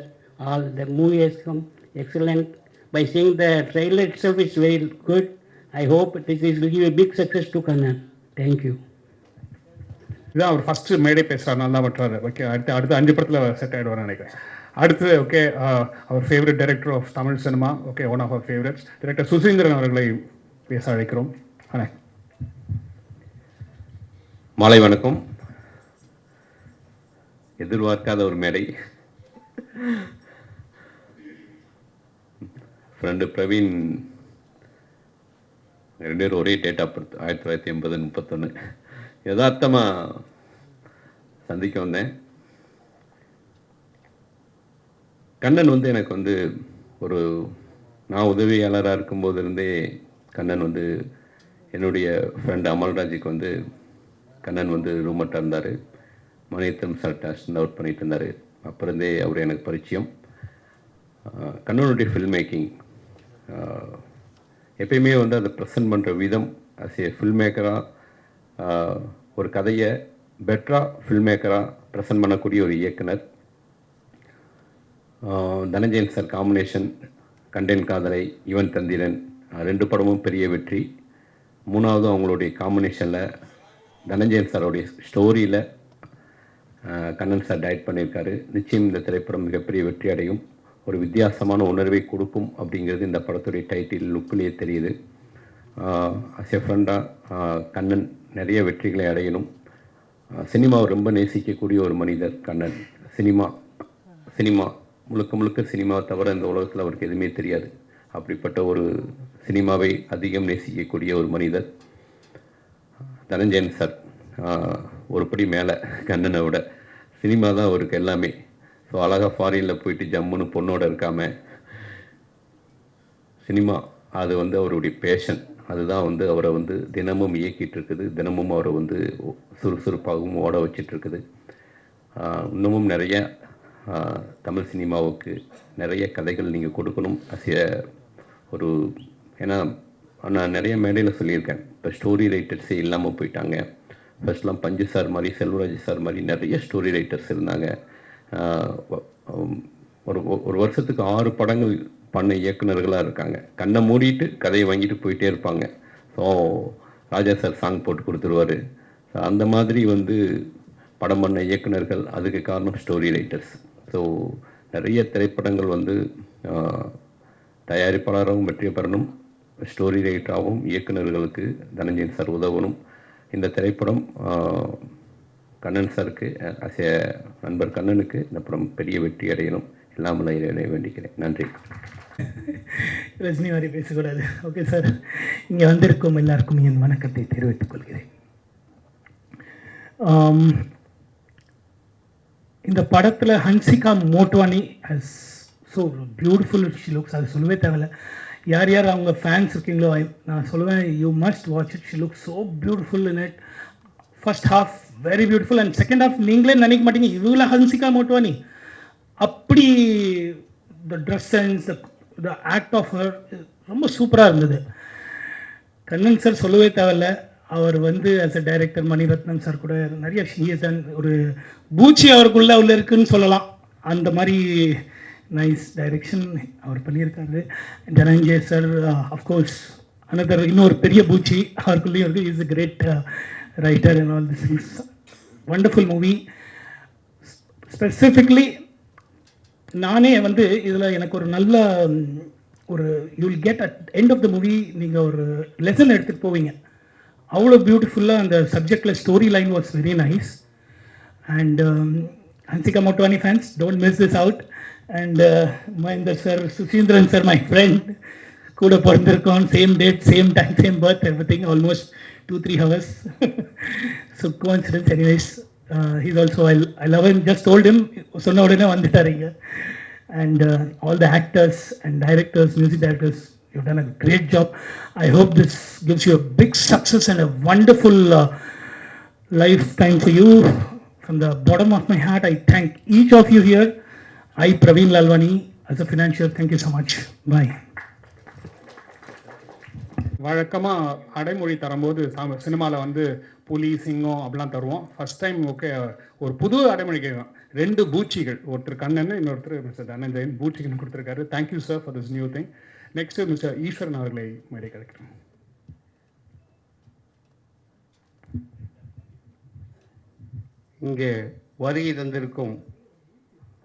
All the movie has come excellent. By seeing the trailer itself, it's very good. I hope this will give a big success to Kannan. Thank you. இதான் அவர் first மேடை பேசுகிறார், நல்லா பண்ணுறாரு. Okay அடுத்து 5 படத்தில் set ஆகிடுவார்னு நினைக்கிறேன். அடுத்து ஓகே அவர் favourite director of Tamil cinema, okay one of அவர் ஃபேவரட்ஸ் டைரக்டர் சுசீந்திரன் அவர்களை பேச அழைக்கிறோம். மாலை வணக்கம். எதிர்பார்க்காத ஒரு மேடை. ஃப்ரெண்டு பிரவீன், 2 பேரும் ஒரே டேட் ஆஃப் பர்த் 1980-31. யதார்த்தமாக சந்திக்க வந்தேன். கண்ணன் வந்து எனக்கு வந்து ஒரு நான் உதவியாளராக இருக்கும்போதிருந்தே கண்ணன் வந்து என்னுடைய ஃப்ரெண்டு அமல்ராஜுக்கு வந்து கண்ணன் வந்து ரூம்மட்டாக இருந்தார். மணியத்தம் சார்ட்ட அசிஸ்டன்ட் ஒர்க் பண்ணிட்டு இருந்தார். அப்புறந்தே அவர் எனக்கு பரிச்சயம். கண்ணனுடைய ஃபில்ம் மேக்கிங் எப்பயுமே வந்து அதை ப்ரெசன்ட் பண்ணுற விதம் அஸ் ஏ ஃபில்ம் மேக்கராக ஒரு கதையை பெட்டராக ஃபில்ம் மேக்கராக ப்ரெசன்ட் பண்ணக்கூடிய ஒரு இயக்குனர். தனஞ்சயன் சார் காம்பினேஷன் கண்டேன் காதலை, இவன் தந்திரன் 2 படமும் பெரிய வெற்றி. 3வது அவங்களுடைய காம்பினேஷனில் தனஞ்சயன் சாரோடைய ஸ்டோரியில் கண்ணன் சார் டைரக்ட் பண்ணியிருக்காரு. நிச்சயம் இந்த திரைப்படம் மிகப்பெரிய வெற்றி அடையும், ஒரு வித்தியாசமான உணர்வை கொடுக்கும் அப்படிங்கிறது இந்த படத்துடைய டைட்டில் லுக்கிலேயே தெரியுது. அஸ் எ ஃப்ரெண்டாக கண்ணன் நிறைய வெற்றிகளை அடையணும். சினிமாவை ரொம்ப நேசிக்கக்கூடிய ஒரு மனிதர் கண்ணன். சினிமா முழுக்க முழுக்க சினிமாவை தவிர இந்த உலகத்தில் அவருக்கு எதுவுமே தெரியாது. அப்படிப்பட்ட ஒரு சினிமாவை அதிகம் நேசிக்கக்கூடிய ஒரு மனிதர் தனஞ்சயன் சார். ஒரு படி மேலே கண்ணனை விட சினிமா தான் அவருக்கு எல்லாமே. ஸோ அழகாக ஃபாரினில் போயிட்டு ஜம்முன்னு பொண்ணோட இருக்காமல் சினிமா அது வந்து அவருடைய பேஷன். அதுதான் வந்து அவரை வந்து தினமும் இயக்கிட்டு இருக்குது, தினமும் அவரை வந்து சுறுசுறுப்பாகவும் ஓட வச்சிட்ருக்குது. இன்னமும் நிறைய தமிழ் சினிமாவுக்கு நிறைய கதைகள் நீங்கள் கொடுக்கணும். ஒரு ஏன்னா நான் நிறைய மேடையில் சொல்லியிருக்கேன், இப்போ ஸ்டோரி ரைட்டர்ஸே இல்லாமல் போயிட்டாங்க. ஃபர்ஸ்ட்லாம் பஞ்சு சார் மாதிரி, செல்வராஜ் சார் மாதிரி நிறைய ஸ்டோரி ரைட்டர்ஸ் இருந்தாங்க. ஒரு வருஷத்துக்கு 6 படங்கள் பண்ண இயக்குநர்களாக இருக்காங்க. கண்ணை மூடிட்டு கதையை வாங்கிட்டு போயிட்டே இருப்பாங்க. ஸோ ராஜா சார் சாங் போட்டு கொடுத்துருவார். ஸோ அந்த மாதிரி வந்து படம் பண்ண இயக்குநர்கள், அதுக்கு காரணம் ஸ்டோரி ரைட்டர்ஸ். ஸோ நிறைய திரைப்படங்கள் வந்து தயாரிப்பாளராகவும் வெற்றி பெறணும், ஸ்டோரி ரைட்டராகவும் இயக்குநர்களுக்கு தனஞ்சயன் சார் உதவணும். இந்த திரைப்படம் கண்ணன் சாருக்கு அஸ் ஏ நண்பர் கண்ணனுக்கு இந்த படம் பெரிய வெற்றி அடையணும், எல்லாமல் இறைவனை வேண்டிக்கிறேன். நன்றி. ரஜினி மாதிரி பேசக்கூடாது. ஓகே சார், இங்கே வந்திருக்கும் எல்லாருக்கும் என் வணக்கத்தை தெரிவித்துக் கொள்கிறேன். இந்த படத்தில் Hansika Motwani as so beautiful she looks. அது சொல்லவே தேவையில்லை. யார் யார் அவங்க ஃபேன்ஸ் இருக்கீங்களோ நான் சொல்லுவேன், you must watch it. She look so beautiful in it. First half very beautiful and second half நீங்களே நினைக்க மாட்டீங்க இவங்கள ஹன்சிகா மோட்வானி. அப்படி the dress sense, the act of her ரொம்ப சூப்பராக இருந்தது. கண்ணன் சார் சொல்லவே தேவையில்ல. அவர் வந்து as a director Maniratnam sir கூட நிறைய ஷியசன் ஒரு பூச்சி அவருக்குள்ளே உள்ள இருக்குன்னு சொல்லலாம். அந்த மாதிரி நைஸ் டைரெக்ஷன் அவர் பண்ணியிருக்காரு. தனஞ்சய் சார் அஃப்கோர்ஸ் அனதர் இன்னொரு பெரிய பூச்சி அவருக்குள்ளேயும் இருக்குது. Is a great writer and all this things. Wonderful movie. Specifically நானே வந்து இதில் எனக்கு ஒரு நல்ல ஒரு you will get at end of the movie நீங்கள் ஒரு லெசன் எடுத்துகிட்டு போவீங்க. அவ்வளோ பியூட்டிஃபுல்லாக அந்த சப்ஜெக்டில் story line was very nice. And Hansika Motwani fans don't miss this out. And Mahendar sir, Suseenthiran sir, my friend, கூட பிறந்திருக்கோம், same date, same time, same birth, every thing, almost 2-3 hours. So coincidence. Anyways he's also, I love him, just told him, சொன்ன உடனே வந்துட்டார் இங்கே. And all the actors and directors, music directors, you've done a great job. I hope this gives you a big success and a wonderful lifetime for you. From the bottom of my heart, I thank each of you here. I, Praveen Lalwani, as a financier, thank you so much. Bye. வழக்கமாக அடைமொழி தரும்போது சினிமாவில் வந்து புலி, சிங்கம் அப்படிலாம் தருவோம். First time okay ஒரு புது அடைமொழி கேட்கும். 2 பூச்சிகள், ஒருத்தர் கண்ணன், இன்னொருத்தர் மிஸ்டர் தனஞ்சயன், பூச்சிகள்னு கொடுத்துருக்காரு. Thank you sir for this new thing. Next mister Eswaran அவர்களை மேடை கிடைக்கிறேன். இங்கே வருகை தந்திருக்கும்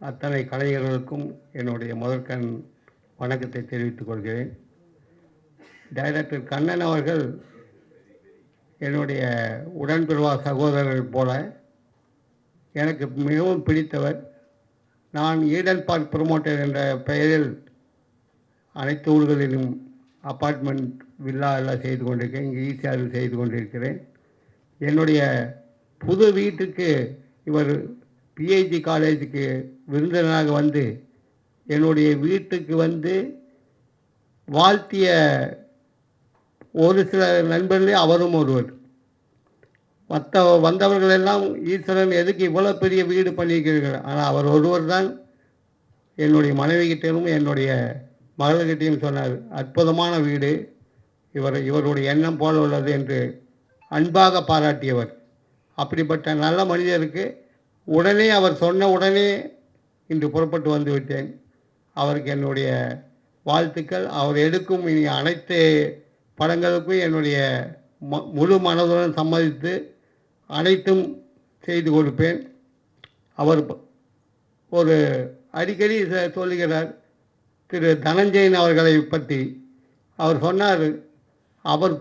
அத்தனை கலைஞர்களுக்கும் என்னுடைய முதற்கண் வணக்கத்தை தெரிவித்துக் கொள்கிறேன். டைரக்டர் கண்ணன் அவர்கள் என்னுடைய உடன்பிறவா சகோதரர்கள் போல எனக்கு மிகவும் பிடித்தவர். நான் ஈடன் பார்க் ப்ரொமோட்டர் என்ற பெயரில் அனைத்து ஊர்களிலும் அப்பார்ட்மெண்ட் வில்லா எல்லாம் செய்து கொண்டிருக்கேன். இங்கே ஈசிஆரில் செய்து கொண்டிருக்கிறேன். என்னுடைய புது வீட்டுக்கு இவர் பிஐஜி காலேஜுக்கு விருந்தினராக வந்து என்னுடைய வீட்டுக்கு வந்து வாழ்த்திய ஒரு சில நண்பர்களே அவரும் ஒருவர். மற்ற வந்தவர்கள் எல்லாம் ஈஸ்வரன் எதுக்கு இவ்வளோ பெரிய வீடு பண்ணியிருக்கிறீர்கள், ஆனால் அவர் ஒருவர் தான் என்னுடைய மனைவிகிட்டையும் என்னுடைய மகள்கிட்டையும் சொன்னார், அற்புதமான வீடு, இவருடைய எண்ணம் போல உள்ளது என்று அன்பாக பாராட்டியவர். அப்படிப்பட்ட நல்ல மனிதருக்கு உடனே அவர் சொன்ன உடனே இன்று புறப்பட்டு வந்து விட்டேன். அவருக்கு என்னுடைய வாழ்த்துக்கள். அவர் எடுக்கும் இனி அனைத்து படங்களுக்கும் என்னுடைய முழு மனதுடன் சம்மதித்து அனைத்தும் செய்து கொடுப்பேன். அவர் ஒரு அடிக்கடி சொல்லுகிறார் திரு தனஞ்சயன் அவர்களை பற்றி. அவர் சொன்னார், அவர்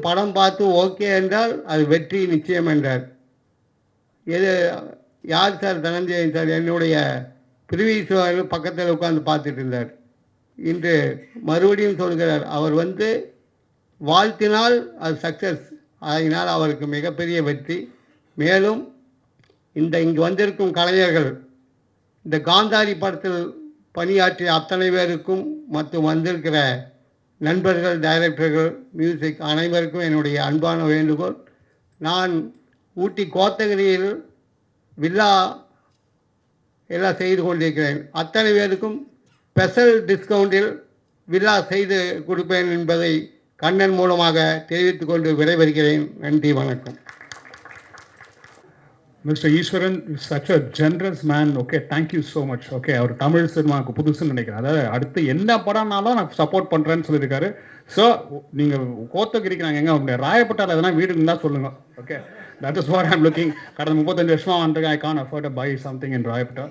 படம் பார்த்து ஓகே என்றால் அது வெற்றி நிச்சயம் என்றார். யார் சார் தனஞ்சயன் சார்? என்னுடைய பிரிவிஸ்வரில் பக்கத்தில் உட்கார்ந்து பார்த்துட்டு இருந்தார். இன்று மறுபடியும் சொல்கிறார், அவர் வந்து வாழ்த்தினால் அது சக்ஸஸ், அதனால் அவருக்கு மிகப்பெரிய வெற்றி. மேலும் இங்கு வந்திருக்கும் கலைஞர்கள், இந்த காந்தாரி படத்தில் பணியாற்றிய அத்தனை பேருக்கும் மற்றும் வந்திருக்கிற நண்பர்கள், டைரக்டர்கள், மியூசிக் அனைவருக்கும் என்னுடைய அன்பான வேண்டுகோள். நான் ஊட்டி கோத்தகிரியில் வில்லா எல்லாம் செய்து கொண்டிருக்கிறேன். அத்தனை பேருக்கும் ஸ்பெஷல் டிஸ்கவுண்டில் வில்லா செய்து கொடுப்பேன் என்பதை கண்ணன் மூலமாக தெரிவித்துக் கொண்டு விடைபெறுகிறேன். நன்றி, வணக்கம். Mister Eswaran is such a generous man. Okay, thank you so much. Okay, அவர் தமிழ் சினிமாவுக்கு புதுசுன்னு நினைக்கிறேன். அதாவது அடுத்து என்ன படம்னாலும் நான் சப்போர்ட் பண்ணுறேன்னு சொல்லியிருக்காரு. ஸோ நீங்கள் கோத்தகிரிக்கு நாங்கள் எங்கே ராயப்பட்டால் எதனா வீடு இருந்தால் சொல்லுங்கள். Okay, that is what I'm looking. கடந்த 35 வருஷமாக வந்துட்டு I can afford buy something in Royapettah.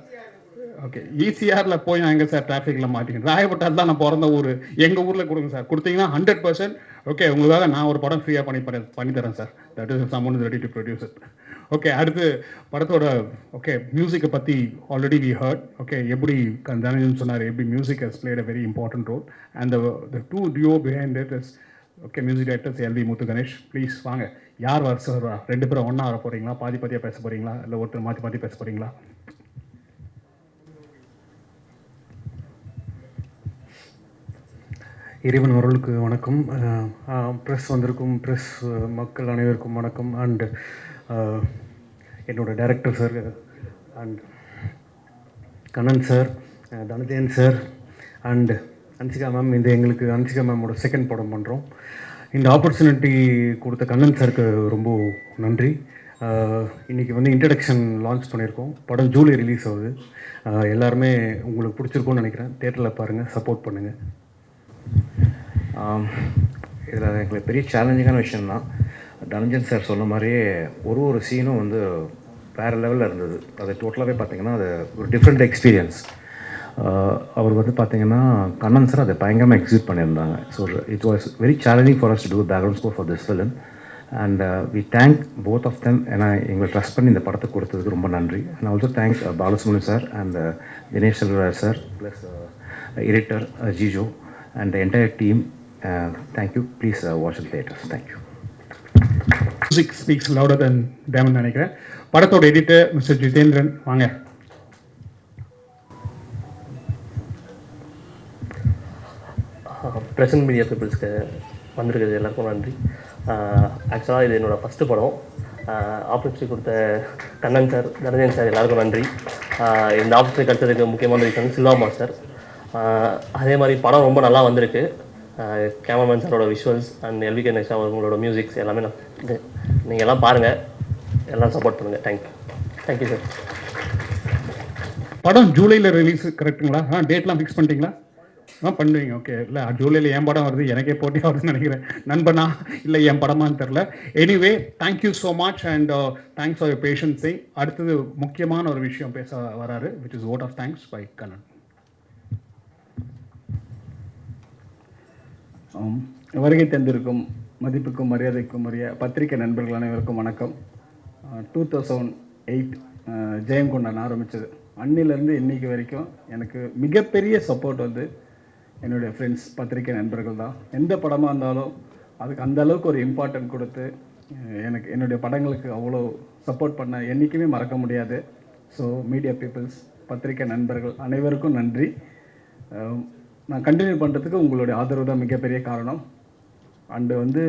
Okay, ஈசிஆரில் போய் நான் எங்கே சார் டிராஃபிக்கில் மாட்டிக்கிறேன்? ராயப்பட்டால் தான் நான் பிறந்த ஊர். எங்கள் ஊரில் கொடுங்க சார். கொடுத்தீங்கன்னா 100% ஓகே, உங்களுக்காக நான் ஒரு படம் ஃப்ரீயாக பண்ணி தரேன் sir. That is someone is ready to produce it. Okay, அடுத்து படத்தோட ஓகே மியூசிக்கை பற்றி ஆல்ரெடி வி ஹர்ட். ஓகே, எப்படி தனஞ்சன் சொன்னார், எப்படி music has played a very important role. And the two duo behind it is okay music directors L V Muthu Ganesh. Please வாங்க. யார் வருஷம் ரெண்டு பேரும் ஒன்றா வர போகிறீங்களா? பாதியாக பேச போகிறீங்களா? இல்லை ஒருத்தர் மாற்றி பேச போகிறீங்களா? இறைவன் அவர்களுக்கு வணக்கம். ப்ரெஸ் வந்திருக்கும் ப்ரெஸ் மக்கள் அனைவருக்கும் வணக்கம். அண்டு என்னோடய director sir and Kannan sir, Dhananjayan sir and Hansika ma'am. இந்த எங்களுக்கு அன்சிகா மேமோட செகண்ட் படம் பண்ணுறோம். இந்த ஆப்பர்ச்சுனிட்டி கொடுத்த கண்ணன் சாருக்கு ரொம்ப நன்றி. இன்றைக்கி வந்து இன்ட்ரடக்ஷன் லான்ச் பண்ணியிருக்கோம். படம் ஜூலை ரிலீஸ் ஆகுது. எல்லாருமே உங்களுக்கு பிடிச்சிருக்கும்னு நினைக்கிறேன். தேட்டரில் பாருங்கள், சப்போர்ட் பண்ணுங்கள். இதில் எங்களுக்கு பெரிய சேலஞ்சிங்கான விஷயந்தான். தனஞ்சன் சார் சொன்ன மாதிரியே ஒரு சீனும் வந்து வேறு லெவலில் இருந்தது. அது டோட்டலாகவே பார்த்திங்கன்னா அது ஒரு டிஃப்ரெண்ட் எக்ஸ்பீரியன்ஸ். அவர் வந்து பார்த்திங்கன்னா கண்ணன் சார் அதை பயங்கரமாக எக்ஸிக்யூட் பண்ணியிருந்தாங்க. So it was very challenging for us to do background score for this film. And we thank both of them. ஏன்னா எங்களை ட்ரஸ்ட் பண்ணி இந்த படத்தை கொடுத்ததுக்கு ரொம்ப நன்றி. And also thank Balasubramaniam sir and Dinesh Selvaraj sir plus editor Jijo and the entire team. Thank you. Please watch the theaters. Thank you. Music speaks louder than Damon நினைக்கிறேன். படத்தோட எடிட்டர் மிஸ்டர் ஜிதேந்திரன், வாங்க. ப்ரெசன்ட் மீடியா பீப்புள்ஸ்க்கு வந்திருக்கிறது எல்லாருக்கும் நன்றி. ஆக்சுவலாக இது என்னோடய ஃபஸ்ட்டு படம். ஆப்பர்ச்சுனிட்டி கொடுத்த கண்ணன் சார், தனஞ்சயன் சார் எல்லாருக்கும் நன்றி. இந்த ஆப்பர்ச்சுனிட்டி கிடைச்சதுக்கு முக்கியமான ரீசன் சில்வா மாஸ்டர். அதே மாதிரி படம் ரொம்ப நல்லா வந்திருக்கு. கேமராமேன் சாரோட விஷுவல்ஸ் அண்ட் எல்வி கணேஷ் அவங்களோட மியூசிக்ஸ் எல்லாமே நீங்கள் எல்லாம் பாருங்கள், எல்லாம் சப்போர்ட் பண்ணுங்கள். Thank you sir. படம் ஜூலையில் ரிலீஸ் கரெக்டுங்களா? டேட்லாம் ஃபிக்ஸ் பண்ணிட்டீங்களா? பண்ணுவீங்க. ஓகே. இல்லை ஜூலையில் என் படம் வருது, எனக்கே போட்டி வருதுன்னு நினைக்கிறேன். நண்பனா இல்லை என் படமான்னு தெரில. Anyway thank you so much and thanks for your பேஷன்ஸை. அடுத்தது முக்கியமான ஒரு விஷயம் பேச வராரு, which is vote of thanks by Kannan. வருகை தந்திருக்கும் மதிப்புக்கும் மரியாதைக்கும் உரிய பத்திரிகை நண்பர்கள் அனைவருக்கும் வணக்கம். 2008 ஜெயங்கொண்டான் ஆரம்பித்தது. அன்னிலேருந்து இன்னைக்கு வரைக்கும் எனக்கு மிகப்பெரிய சப்போர்ட் வந்து என்னுடைய ஃப்ரெண்ட்ஸ், பத்திரிகை நண்பர்கள் தான். எந்த படமாக இருந்தாலும் அதுக்கு அந்த அளவுக்கு ஒரு இம்பார்ட்டன்ட் கொடுத்து எனக்கு என்னுடைய படங்களுக்கு அவ்வளோ சப்போர்ட் பண்ண என்றைக்குமே மறக்க முடியாது. ஸோ மீடியா பீப்புள்ஸ், பத்திரிகை நண்பர்கள் அனைவருக்கும் நன்றி. நான் கண்டினியூ பண்ணுறதுக்கு உங்களுடைய ஆதரவு தான் மிகப்பெரிய காரணம். அண்டு வந்து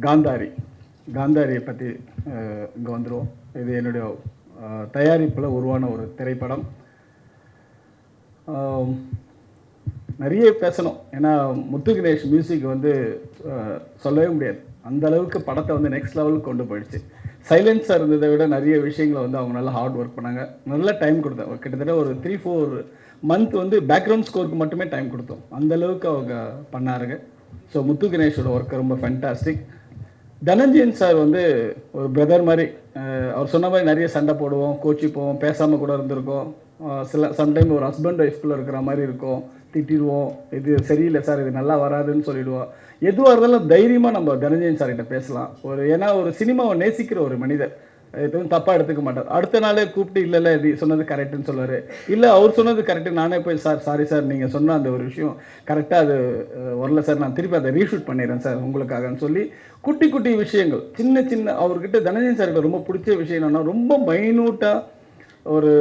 காந்தாரியை பற்றி இங்கே வந்துடும். இது என்னுடைய தயாரிப்பில் உருவான ஒரு திரைப்படம். நிறைய பேசணும், ஏன்னா முத்து கணேஷ் மியூசிக் வந்து சொல்லவே முடியாது. அந்த அளவுக்கு படத்தை வந்து நெக்ஸ்ட் லெவலுக்கு கொண்டு போயிடுச்சு. சைலன்ஸாக இருந்ததை விட நிறைய விஷயங்களை வந்து அவங்க நல்லா ஹார்ட் ஒர்க் பண்ணாங்க. நல்ல டைம் கொடுத்தாங்க. கிட்டத்தட்ட ஒரு 3-4 மந்த் வந்து பேக்ரவுண்ட் ஸ்கோருக்கு மட்டுமே டைம் கொடுத்தோம். அந்த அளவுக்கு அவங்க பண்ணாருங்க. ஸோ முத்து கணேஷோட ஒர்க்கு ரொம்ப ஃபேண்டாஸ்டிக். தனஞ்சயன் சார் வந்து ஒரு பிரதர் மாதிரி. அவர் சொன்ன மாதிரி நிறைய சண்டை போடுவோம், கோச்சிப்போம், பேசாமல் கூட இருந்திருக்கோம். சம்டைம் ஒரு ஹஸ்பண்ட் ஒய்ஃப்குள்ளே இருக்கிற மாதிரி இருக்கும். திட்டிடுவோம், இது சரியில்லை சார், இது நல்லா வராதுன்னு சொல்லிவிடுவோம். எதுவாக இருந்தாலும் தைரியமாக நம்ம தனஞ்சயன் சார்கிட்ட பேசலாம். ஏன்னா ஒரு சினிமாவை நேசிக்கிற ஒரு மனிதர், எதுவும் தப்பாக எடுத்துக்க மாட்டார். அடுத்த நாளே கூப்பிட்டு இல்லை இது சொன்னது கரெக்டுன்னு சொல்லுவார். இல்லை அவர் சொன்னது கரெக்டு, நானே போய் சார் சாரி சார், நீங்கள் சொன்ன அந்த ஒரு விஷயம் கரெக்டாக அது வரல சார், நான் திருப்பி அதை ரீஷூட் பண்ணிடுறேன் சார் உங்களுக்காகன்னு சொல்லி குட்டி குட்டி விஷயங்கள் சின்ன சின்ன அவர்கிட்ட தனஞ்சயன் சார்கிட்ட ரொம்ப பிடிச்ச விஷயம் என்னென்னா, ரொம்ப மைனூட்டாக ஒரு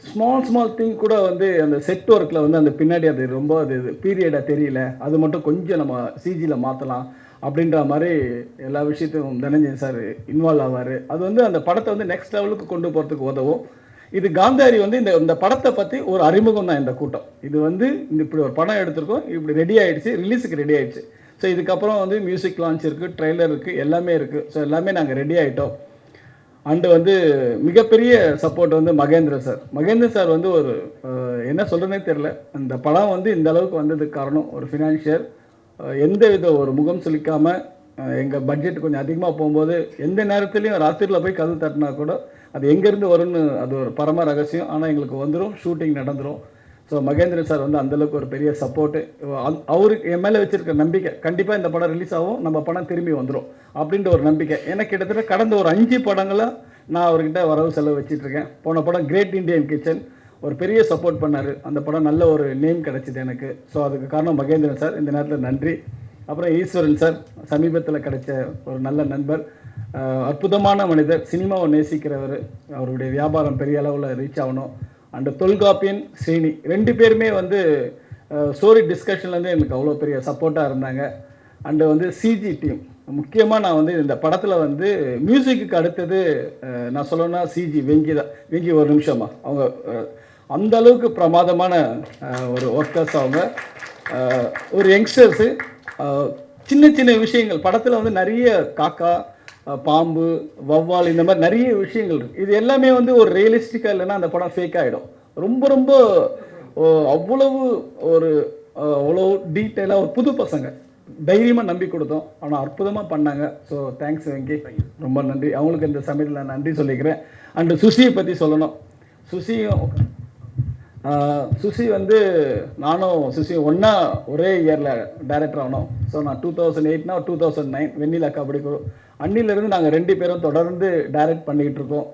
ஸ்மால் திங் கூட வந்து அந்த செட் ஒர்க்கில் வந்து அந்த பின்னாடி அது ரொம்ப அது பீரியடாக தெரியல, அது மட்டும் கொஞ்சம் நம்ம சிஜியில் மாற்றலாம் அப்படின்ற மாதிரி எல்லா விஷயத்தையும் தனஞ்சயன் சார் இன்வால்வ் ஆவார். அது வந்து அந்த படத்தை வந்து நெக்ஸ்ட் லெவலுக்கு கொண்டு போகிறதுக்கு உதவும். இது காந்தாரி வந்து இந்த படத்தை பற்றி ஒரு அறிமுகம் தான் இந்த கூட்டம். இது வந்து இப்படி ஒரு படம் எடுத்திருக்கோம், இப்படி ரெடி ஆகிடுச்சு, ரிலீஸுக்கு ரெடி ஆகிடுச்சு. ஸோ இதுக்கப்புறம் வந்து மியூசிக் லான்ச் இருக்குது, ட்ரெய்லர் இருக்குது, எல்லாமே இருக்குது. ஸோ எல்லாமே நாங்கள் ரெடி ஆகிட்டோம். அண்டு வந்து மிகப்பெரிய சப்போர்ட் வந்து மகேந்திர சார் வந்து ஒரு என்ன சொல்கிறேனே தெரில. அந்த படம் வந்து இந்த அளவுக்கு வந்ததுக்கு காரணம் ஒரு ஃபினான்ஷியர். எந்த வித ஒரு முகம் சொல்லிக்காமல் எங்கள் பட்ஜெட் கொஞ்சம் அதிகமாக போகும்போது எந்த நேரத்துலையும் ராத்திரியில் போய் கதவு தட்டினா கூட அது எங்கேருந்து வரும்னு அது ஒரு பரம ரகசியம். ஆனால் எங்களுக்கு வந்துடும், ஷூட்டிங் நடந்துடும். ஸோ மகேந்திர சார் வந்து அந்தளவுக்கு ஒரு பெரிய சப்போர்ட்டு. அவருக்கு என் மேலே வச்சுருக்க நம்பிக்கை, கண்டிப்பாக இந்த படம் ரிலீஸ் ஆகும், நம்ம படம் திரும்பி வந்துடும் அப்படின்ற ஒரு நம்பிக்கை. எனக்கு கிட்டத்தட்ட கடந்த ஒரு 5 படங்களாக நான் அவர்கிட்ட வரவு செலவு வச்சிட்ருக்கேன். போன படம் கிரேட் இண்டியன் கிச்சன் ஒரு பெரிய சப்போர்ட் பண்ணார். அந்த படம் நல்ல ஒரு நேம் கிடச்சிது எனக்கு. ஸோ அதுக்கு காரணம் மகேந்திரன் சார், இந்த நேரத்தில் நன்றி. அப்புறம் ஈஸ்வரன் சார் சமீபத்தில் கிடைச்ச ஒரு நல்ல நண்பர், அற்புதமான மனிதர், சினிமாவை நேசிக்கிறவர். அவருடைய வியாபாரம் பெரிய அளவில் ரீச் ஆகணும். அண்ட் தொல்காப்பியன் ஸ்ரீனி 2 பேருமே வந்து ஸ்டோரி டிஸ்கஷன்லேருந்து எனக்கு அவ்வளோ பெரிய சப்போர்ட்டாக இருந்தாங்க. அண்டு வந்து சிஜி டீம் முக்கியமாக நான் வந்து இந்த படத்தில் வந்து மியூசிக்கு அடுத்தது நான் சொல்லணும்னா சிஜி வெங்கி ஒரு நிமிஷமா அவங்க அந்த அளவுக்கு பிரமாதமான ஒரு ஒர்க்கர்ஸ். அவங்க ஒரு யங்ஸ்டர்ஸு. சின்ன சின்ன விஷயங்கள் படத்தில் வந்து நிறைய காக்கா, பாம்பு, வவ்வால், இந்த மாதிரி நிறைய விஷயங்கள் இருக்குது. இது எல்லாமே வந்து ஒரு ரியலிஸ்டிக்காக இல்லைன்னா அந்த படம் ஃபேக் ஆகிடும். ரொம்ப அவ்வளோ டீட்டெயிலாக ஒரு புது பசங்க தைரியமாக நம்பி கொடுத்தோம். ஆனால் அற்புதமாக பண்ணாங்க. ஸோ தேங்க்ஸ் வெங்கி, ரொம்ப நன்றி. அவங்களுக்கு இந்த சமயத்தில் நான் நன்றி சொல்லிக்கிறேன். அண்டு சுசியை பற்றி சொல்லணும். சுசி வந்து நானும் சுசியும் ஒன்றா ஒரே இயரில் டைரக்டர் ஆனோம். ஸோ நான் 2008னா 2009 வெண்ணிலா கபடி குழு. அன்னிலேருந்து நாங்கள் 2 பேரும் தொடர்ந்து டைரக்ட் பண்ணிகிட்டு இருக்கோம்,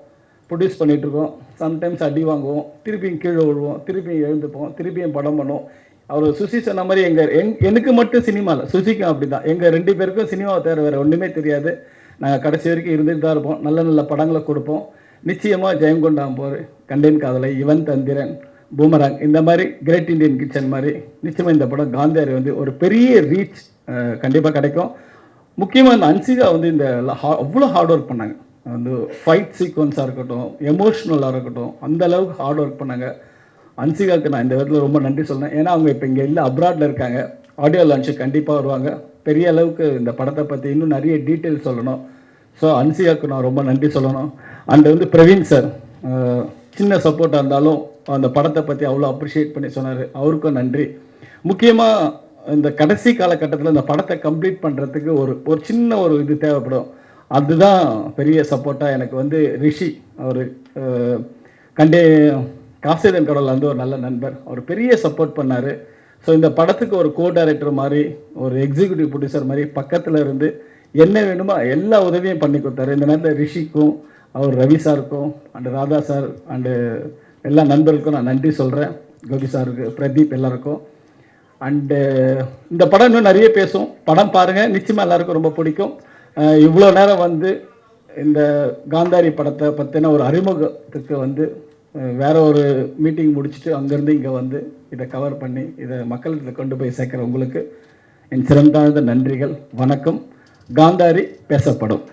ப்ரொடியூஸ் பண்ணிகிட்ருக்கோம். சம்டைம்ஸ் அடி வாங்குவோம், திருப்பியும் கீழே விழுவோம், திருப்பியும் எழுந்துப்போம், திருப்பியும் படம் பண்ணுவோம். அவர் சுசி சொன்ன மாதிரி எனக்கு மட்டும் சினிமாவில், சுசிக்கும் அப்படி தான். எங்கள் 2 பேருக்கும் சினிமாவை தவிர வேறு ஒன்றுமே தெரியாது. நாங்கள் கடைசி வரைக்கும் இருந்துட்டு தான் இருப்போம். நல்ல நல்ல படங்களை கொடுப்போம். நிச்சயமாக ஜெயங்கொண்டான் போர், கண்டேன் காதலை, இவன் தந்திரன், பூமராங், இந்த மாதிரி கிரேட் இண்டியன் கிச்சன் மாதிரி நிச்சயமாக இந்த படம் காந்தாரி வந்து ஒரு பெரிய ரீச் கண்டிப்பாக கிடைக்கும். முக்கியமாக இந்த அன்சிகா வந்து இந்த அவ்வளோ ஹார்ட் ஒர்க் பண்ணாங்க. வந்து ஃபைட் சீக்வன்ஸாக இருக்கட்டும், எமோஷ்னலாக இருக்கட்டும், அந்த அளவுக்கு ஹார்ட் ஒர்க் பண்ணாங்க. அன்சிகாவுக்கு நான் இந்த விதத்தில் ரொம்ப நன்றி சொல்கிறேன். ஏன்னா அவங்க இப்போ இங்கே இல்லை, அப்ராடில் இருக்காங்க. ஆடியோ லான்ச்சு கண்டிப்பாக வருவாங்க. பெரிய அளவுக்கு இந்த படத்தை பற்றி இன்னும் நிறைய டீட்டெயில்ஸ் சொல்லணும். ஸோ அன்சிகாவுக்கு நான் ரொம்ப நன்றி சொல்லணும். அண்ட் வந்து பிரவீன் சார் சின்ன சப்போர்ட்டாக இருந்தாலும் அந்த படத்தை பற்றி அவ்வளோ அப்ரிஷியேட் பண்ணி சொன்னார், அவருக்கும் நன்றி. முக்கியமாக இந்த கடைசி காலகட்டத்தில் இந்த படத்தை கம்ப்ளீட் பண்ணுறதுக்கு ஒரு சின்ன ஒரு இது தேவைப்படும். அதுதான் பெரிய சப்போர்ட்டாக எனக்கு வந்து ரிஷி, அவர் காசிதன் கடலில் வந்து ஒரு நல்ல நண்பர், அவர் பெரிய சப்போர்ட் பண்ணார். ஸோ இந்த படத்துக்கு ஒரு கோ டைரக்டர் மாதிரி, ஒரு எக்ஸிக்யூட்டிவ் ப்ரொடியூசர் மாதிரி பக்கத்தில் இருந்து என்ன வேணுமோ எல்லா உதவியும் பண்ணி கொடுத்தாரு. இந்த நேரத்தில் ரிஷிக்கும் அவர் ரவி சாருக்கும் அண்டு ராதா சார் அண்டு எல்லா நண்பர்களுக்கும் நான் நன்றி சொல்கிறேன். கோபி சாருக்கு, பிரதீப் எல்லாருக்கும். அண்டு இந்த படம் இன்னும் நிறைய பேசும். படம் பாருங்கள், நிச்சயமாக எல்லாருக்கும் ரொம்ப பிடிக்கும். இவ்வளோ நேரம் வந்து இந்த காந்தாரி படத்தை பற்றின ஒரு அறிமுகத்துக்கு வந்து வேற ஒரு மீட்டிங் முடிச்சுட்டு அங்கேருந்து இங்கே வந்து இதை கவர் பண்ணி இதை மக்கள்கிட்ட கொண்டு போய் சேர்க்குற உங்களுக்கு என் சிறந்தாழ்ந்த நன்றிகள். வணக்கம். காந்தாரி பேசப்படும்.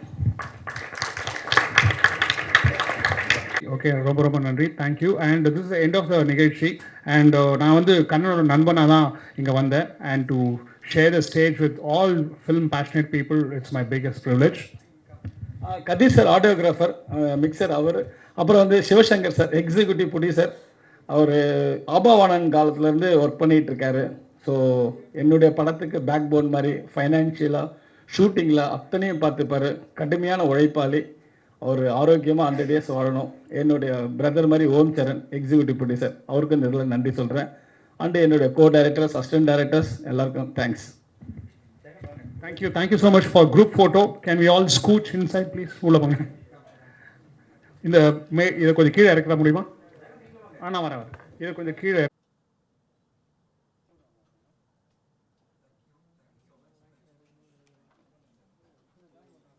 ஓகே, ரொம்ப ரொம்ப நன்றி, thank you. And this is end of the நிகழ்ச்சி. அண்ட் நான் வந்து கண்ணனோட நண்பனாக தான் இங்கே வந்தேன். And to share the stage with all film passionate people, it's my biggest privilege. Kathir sir audiographer, mixer அவர். அப்புறம் வந்து சிவசங்கர் சார் எக்ஸிக்யூட்டிவ் ப்ரொடியூசர். அவர் ஆபாவானன் காலத்துலேருந்து ஒர்க் பண்ணிகிட்டு இருக்காரு. ஸோ என்னுடைய படத்துக்கு பேக் போன் மாதிரி ஃபைனான்ஷியலாக ஷூட்டிங்கில் அத்தனையும் பார்த்துப்பார். கடுமையான உழைப்பாளி. அவர் ஆரோக்கியமாக 100 days வாழணும். என்னுடைய பிரதர் மாதிரி ஓம் சரண் எக்ஸிக்யூட்டிவ் ப்ரொடியூசர், அவருக்கும் இந்த இதில் நன்றி சொல்கிறேன். அண்டு என்னுடைய கோ டைரக்டர்ஸ், அசிஸ்டன்ட் டைரக்டர்ஸ் எல்லாருக்கும் thanks. Thank you so much for group photo. Can we all scooch inside, please? உள்ள போங்க. இந்த இதை கொஞ்சம் கீழே இறக்க முடியுமா? நான் வரேன். இதை கொஞ்சம் கீழே